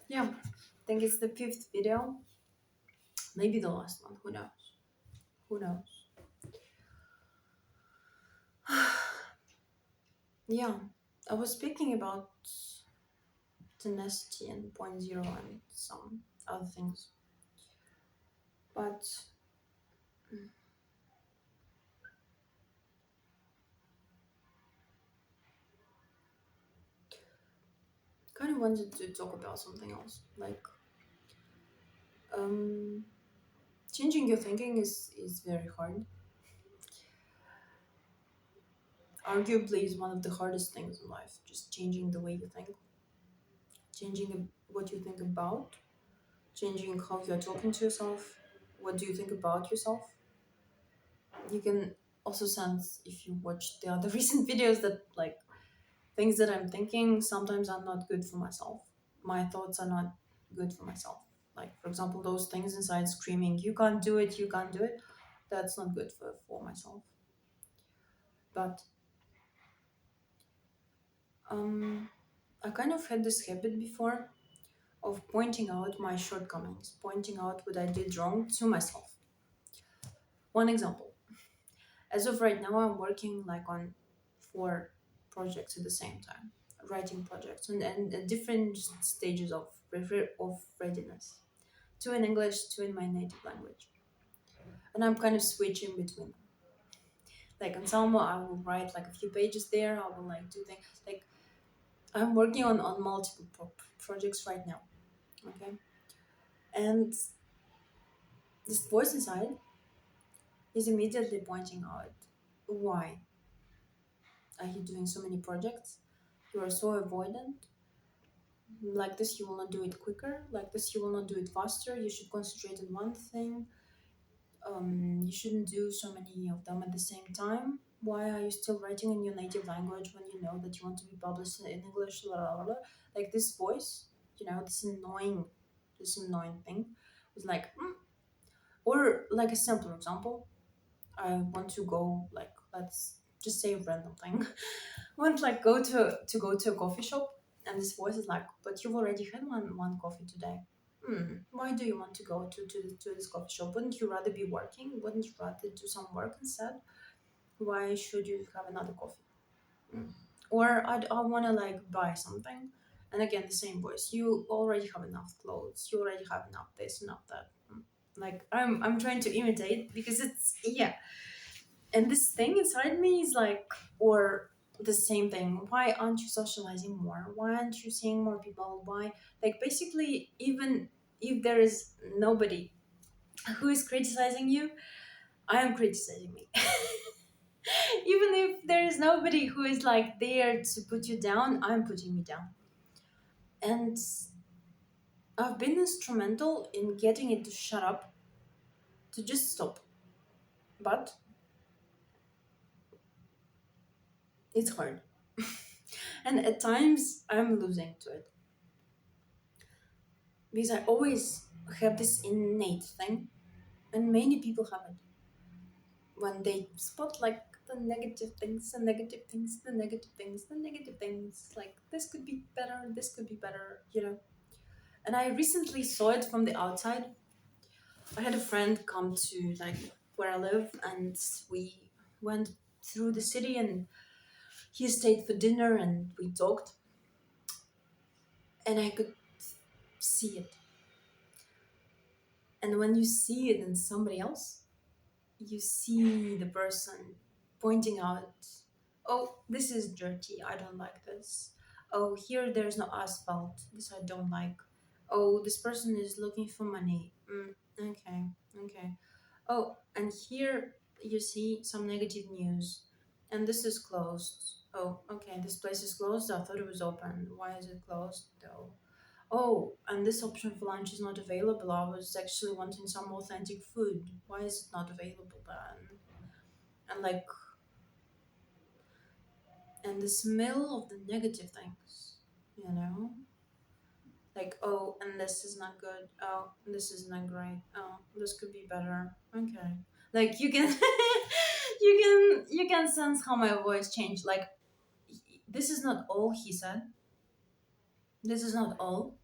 Yeah, I think it's the fifth video, maybe the last one. Who knows? Who knows? Yeah, I was speaking about tenacity and point zero and some other things, but kind of wanted to talk about something else. Like, um, changing your thinking is very hard. Arguably, is one of the hardest things in life. Just changing the way you think, changing what you think about, changing how you're talking to yourself. What do you think about yourself? You can also sense if you watch the other recent videos that like things that I'm thinking sometimes are not good for myself. My thoughts are not good for myself. Like for example, those things inside screaming, "You can't do it, you can't do it." That's not good for myself. But um, I kind of had this habit before of pointing out my shortcomings, pointing out what I did wrong to myself. One example: as of right now, I'm working like on four projects at the same time, writing projects and at different stages of readiness. Two in English, two in my native language. And I'm kind of switching between them. Like on Salmo, I will write like a few pages there. I will like do things like I'm working on multiple projects right now. Okay. And this voice inside is immediately pointing out, why are you doing so many projects? You are so avoidant. Like this, you will not do it quicker. Like this, you will not do it faster. You should concentrate on one thing. You shouldn't do so many of them at the same time. Why are you still writing in your native language when you know that you want to be published in English? La, la, la, la. Like this voice, this annoying thing was like, or like a simpler example. I want to go like let's just say a random thing. Want like go to a coffee shop, and this voice is like, but you've already had one coffee today. Why do you want to go to this coffee shop? Wouldn't you rather be working? Wouldn't you rather do some work instead? Why should you have another coffee? Mm. Or I want to like buy something, and again the same voice. You already have enough clothes. You already have enough this, enough that. Like I'm trying to imitate because it's yeah, and this thing inside me is like, or the same thing. Why aren't you socializing more? Why aren't you seeing more people? Why, like, basically, even if there is nobody who is criticizing you, I am criticizing me. Even if there is nobody who is like there to put you down, I'm putting me down. And I've been instrumental in getting it to shut up, to just stop. But it's hard. And at times I'm losing to it. Because I always have this innate thing, and many people have it. When they spot like the negative things, the negative things, the negative things, the negative things, like this could be better, this could be better, you know. And I recently saw it from the outside. I had a friend come to like where I live, and we went through the city, and he stayed for dinner, and we talked, and I could see it. And when you see it in somebody else, you see the person pointing out, oh, this is dirty, I don't like this. Oh, here there's no asphalt, this I don't like. Oh, this person is looking for money. Okay, okay. Oh, and here you see some negative news, and this is closed. Oh, okay, this place is closed, I thought it was open, why is it closed though? Oh, and this option for lunch is not available. I was actually wanting some authentic food. Why is it not available then? And like, and the smell of the negative things, you know? Like, oh, and this is not good. Oh, this is not great. Oh, this could be better. Okay. Like you can you can sense how my voice changed. Like this is not all he said. This is not all.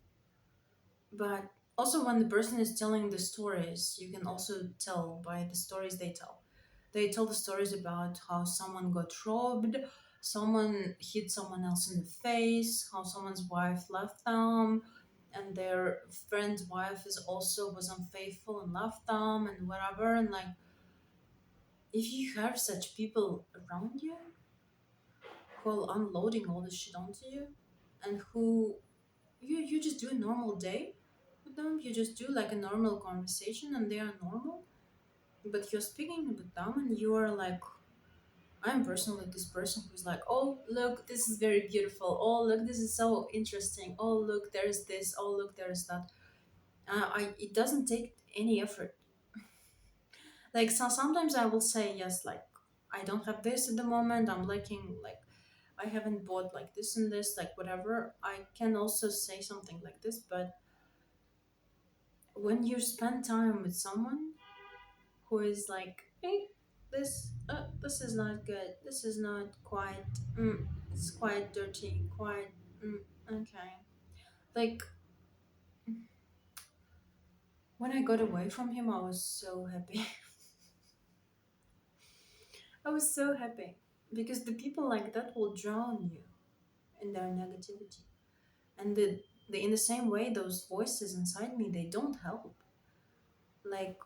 But also, when the person is telling the stories, you can also tell by the stories they tell. They tell the stories about how someone got robbed, someone hit someone else in the face, how someone's wife left them, and their friend's wife is also was unfaithful and left them and whatever. And like, if you have such people around you who are unloading all this shit onto you, and who you just do a normal day with them, you just do like a normal conversation and they are normal, but you're speaking with them and you are like, I'm personally this person who's like, oh look, this is very beautiful, oh look, this is so interesting, oh look, there's this, oh look, there's that. I It doesn't take any effort. Like, so sometimes I will say yes, like, I don't have this at the moment, I'm lacking, like, I haven't bought like this and this, like whatever. I can also say something like this, but when you spend time with someone who is like, hey, this is not good, this is not quite, it's quite dirty, quite, okay. Like, when I got away from him, I was so happy. I was so happy because the people like that will drown you in their negativity, and in the same way, those voices inside me, they don't help. Like,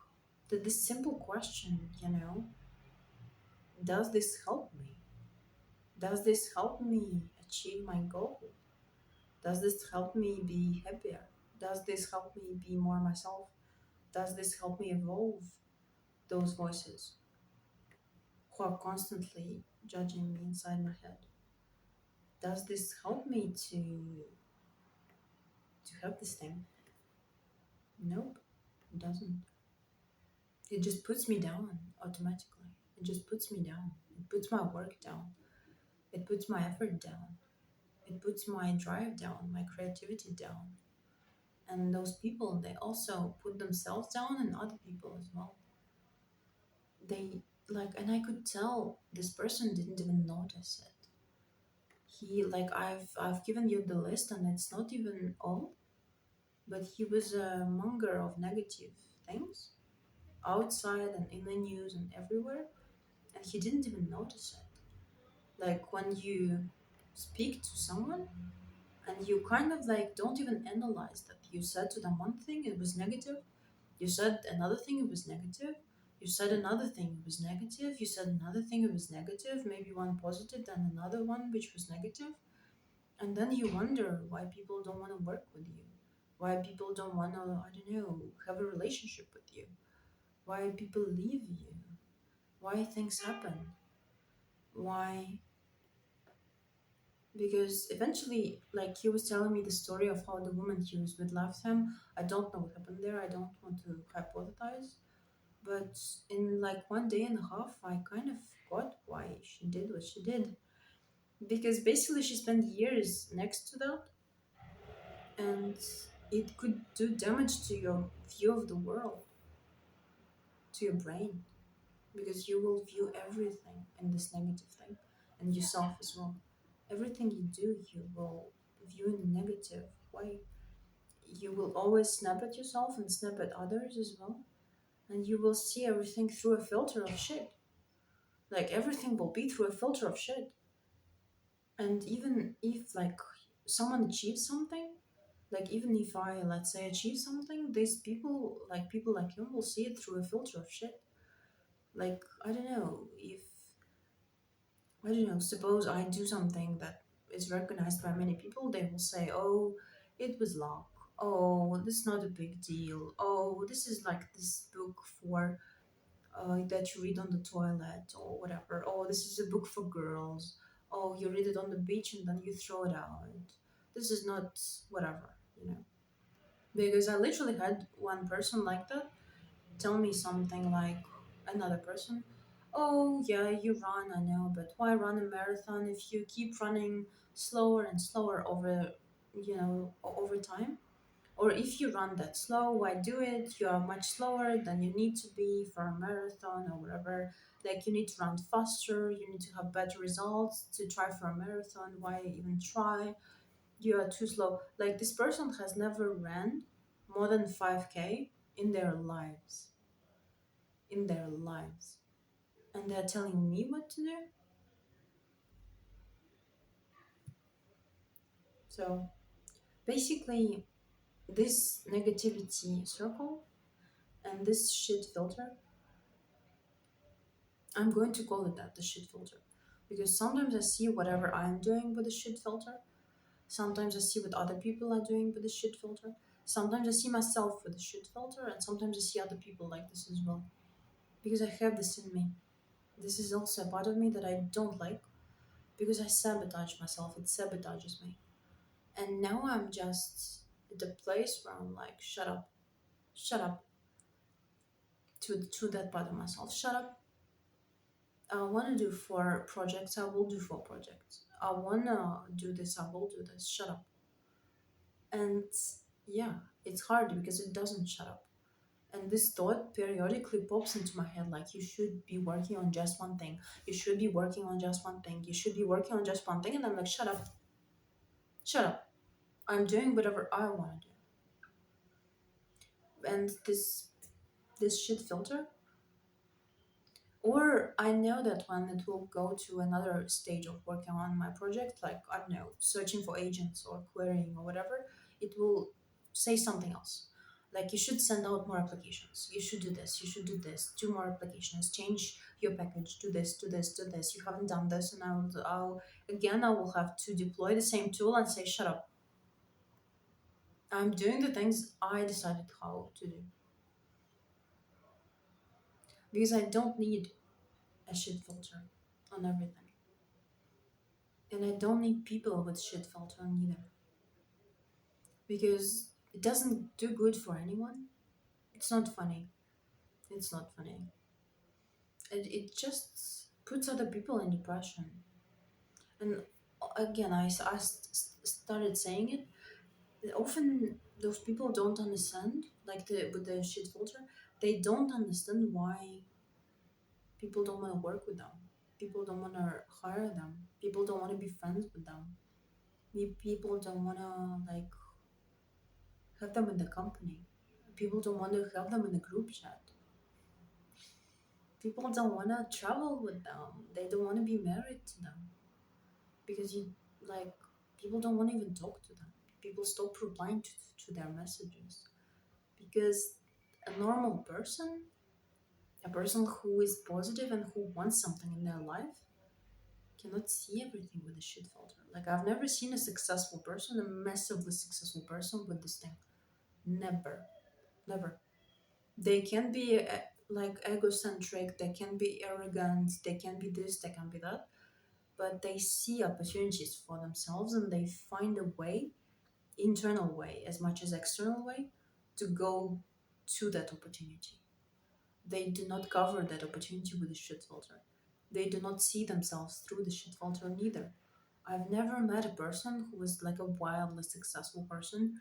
this simple question, does this help me? Does this help me achieve my goal? Does this help me be happier? Does this help me be more myself? Does this help me evolve? Those voices who are constantly judging me inside my head. Does this help me to have this thing? Nope, it doesn't. It just puts me down automatically. It just puts me down. It puts my work down. It puts my effort down. It puts my drive down, my creativity down. And those people, they also put themselves down and other people as well. They, like, and I could tell this person didn't even notice it. He, like, I've given you the list and it's not even all, but he was a monger of negative things outside and in the news and everywhere, and he didn't even notice it. Like, when you speak to someone and you kind of like don't even analyze that you said to them one thing, it was negative. You said another thing, it was negative. You said another thing, it was negative. You said another thing, it was negative. Maybe one positive, then another one which was negative. And then you wonder why people don't want to work with you. Why people don't want to, I don't know, have a relationship with you. Why people leave you. Why things happen. Why? Because eventually, like, he was telling me the story of how the woman he was with left him. I don't know what happened there. I don't want to hypothesize. But in like 1.5 days, I kind of got why she did what she did. Because basically, she spent years next to that, and it could do damage to your view of the world, to your brain, because you will view everything in this negative thing, and yourself as well. Everything you do, you will view in a negative way. You will always snap at yourself and snap at others as well, and you will see everything through a filter of shit. Like, everything will be through a filter of shit. And even if like someone achieves something, like, even if I, let's say, achieve something, these people like you will see it through a filter of shit. Like, I don't know, suppose I do something that is recognized by many people, they will say, oh, it was luck, oh, this is not a big deal, oh, this is like this book for that you read on the toilet or whatever. Oh, this is a book for girls. Oh, you read it on the beach and then you throw it out. This is not whatever, you know. Because I literally had one person like that tell me something like, another person, oh, yeah, you run, I know, but why run a marathon if you keep running slower and slower over time? Or if you run that slow, why do it? You are much slower than you need to be for a marathon or whatever. Like, you need to run faster, you need to have better results to try for a marathon. Why even try? You are too slow. Like, this person has never ran, more than 5K in their lives. In their lives. And they're telling me what to do? So basically, this negativity circle and this shit filter, I'm going to call it that, the shit filter. Because sometimes I see whatever I'm doing with the shit filter. Sometimes I see what other people are doing with the shit filter. Sometimes I see myself with the shit filter, and sometimes I see other people like this as well. Because I have this in me. This is also a part of me that I don't like because I sabotage myself. It sabotages me. And now I'm just at the place where I'm like, shut up to that part of myself. Shut up. I want to do 4 projects. I will do 4 projects. I want to do this. I will do this. Shut up. And yeah, it's hard because it doesn't shut up. And this thought periodically pops into my head like, you should be working on just one thing. You should be working on just one thing. You should be working on just one thing. And I'm like, shut up. Shut up. I'm doing whatever I want to do. And this shit filter, or I know that when it will go to another stage of working on my project, like, I don't know, searching for agents or querying or whatever, it will say something else. Like, you should send out more applications. You should do this. You should do this. Do more applications. Change your package. Do this. Do this. Do this. You haven't done this, and I will have to deploy the same tool and say, shut up. I'm doing the things I decided how to do because I don't need a shit filter on everything. And I don't need people with shit filter on either. Because it doesn't do good for anyone. It's not funny. It's not funny. It just puts other people in depression. And again, started saying it. Often those people don't understand, like with the shit filter, they don't understand why people don't want to work with them. People don't want to hire them. People don't want to be friends with them. People don't want to like have them in the company. People don't want to have them in the group chat. People don't want to travel with them. They don't want to be married to them because like people don't want to even talk to them. People stop replying to their messages because a normal person, a person who is positive and who wants something in their life, cannot see everything with a shit filter. Like, I've never seen a successful person, a massively successful person with this thing. Never, never. They can be like egocentric, they can be arrogant, they can be this, they can be that, but they see opportunities for themselves and they find a way, internal way as much as external way, to go to that opportunity. They do not cover that opportunity with a shit filter. They do not see themselves through the shit filter neither. I've never met a person who was like a wildly successful person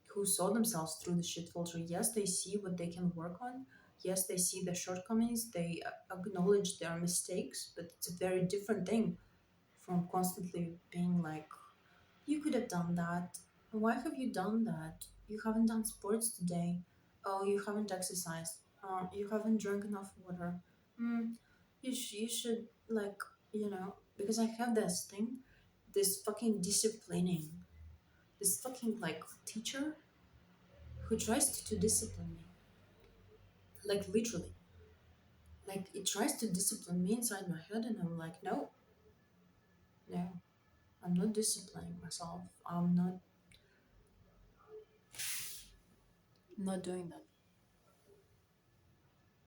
who saw themselves through the shit filter. Yes, they see what they can work on. Yes, they see their shortcomings. They acknowledge their mistakes, but it's a very different thing from constantly being like, you could have done that. Why have you done that? You haven't done sports today. Oh, you haven't exercised. You haven't drank enough water. Mm, you should, like, because I have this thing, this fucking disciplining, this fucking, like, teacher who tries to discipline me. Like, literally. Like, it tries to discipline me inside my head, and I'm like, no, no, I'm not disciplining myself. I'm not doing that.